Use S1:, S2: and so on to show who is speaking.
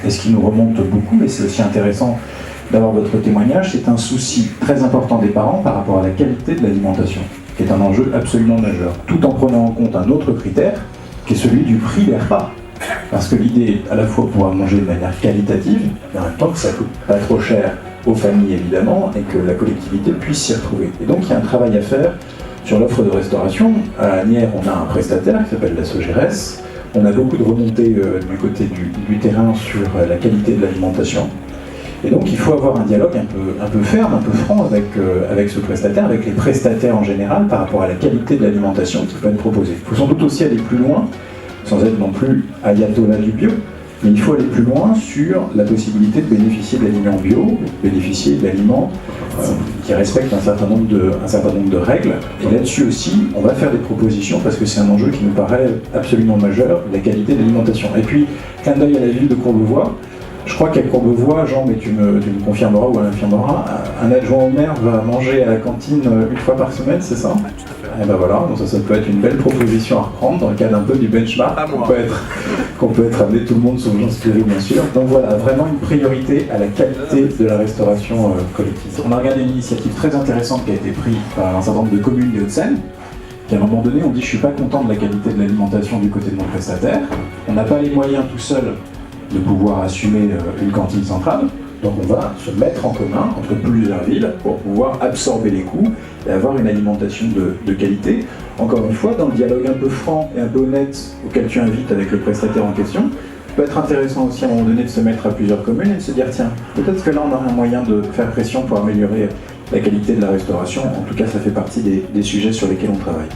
S1: Et ce qui nous remonte beaucoup, et c'est aussi intéressant d'avoir votre témoignage, c'est un souci très important des parents par rapport à la qualité de l'alimentation, qui est un enjeu absolument majeur, tout en prenant en compte un autre critère, qui est celui du prix des repas. Parce que l'idée est à la fois pouvoir manger de manière qualitative, mais en même temps que ça ne coûte pas trop cher aux familles évidemment, et que la collectivité puisse s'y retrouver. Et donc il y a un travail à faire sur l'offre de restauration. À Asnières, on a un prestataire qui s'appelle la Sogeres. On a beaucoup de remontées du côté du terrain sur la qualité de l'alimentation. Et donc il faut avoir un dialogue un peu ferme, un peu franc avec ce prestataire, avec les prestataires en général, par rapport à la qualité de l'alimentation qui peut être proposée. Il faut sans doute aussi aller plus loin, sans être non plus ayatollah du bio, mais il faut aller plus loin sur la possibilité de bénéficier de l'aliments bio, bénéficier de l'aliments qui respectent un certain nombre de règles. Et là-dessus aussi, on va faire des propositions parce que c'est un enjeu qui nous paraît absolument majeur, la qualité de l'alimentation. Et puis, clin d'œil à la ville de Courbevoie. Je crois qu'à Courbevoie, Jean, mais tu me confirmeras ou infirmeras, un adjoint au maire va manger à la cantine une fois par semaine, c'est ça? Et ben voilà, donc ça peut être une belle proposition à reprendre dans le cadre un peu du benchmark qu'on peut être amené tout le monde sous inspiré bien sûr. Donc voilà, vraiment une priorité à la qualité de la restauration collective. On a regardé une initiative très intéressante qui a été prise par un certain nombre de communes des Hauts-de-Seine, qui à un moment donné ont dit je suis pas content de la qualité de l'alimentation du côté de mon prestataire, on n'a pas les moyens tout seul de pouvoir assumer une cantine centrale, donc on va se mettre en commun entre plusieurs villes pour pouvoir absorber les coûts et avoir une alimentation de qualité. Encore une fois, dans le dialogue un peu franc et un peu honnête auquel tu invites avec le prestataire en question, peut être intéressant aussi à un moment donné de se mettre à plusieurs communes et de se dire tiens, peut-être que là on aurait un moyen de faire pression pour améliorer la qualité de la restauration. En tout cas, ça fait partie des sujets sur lesquels on travaille.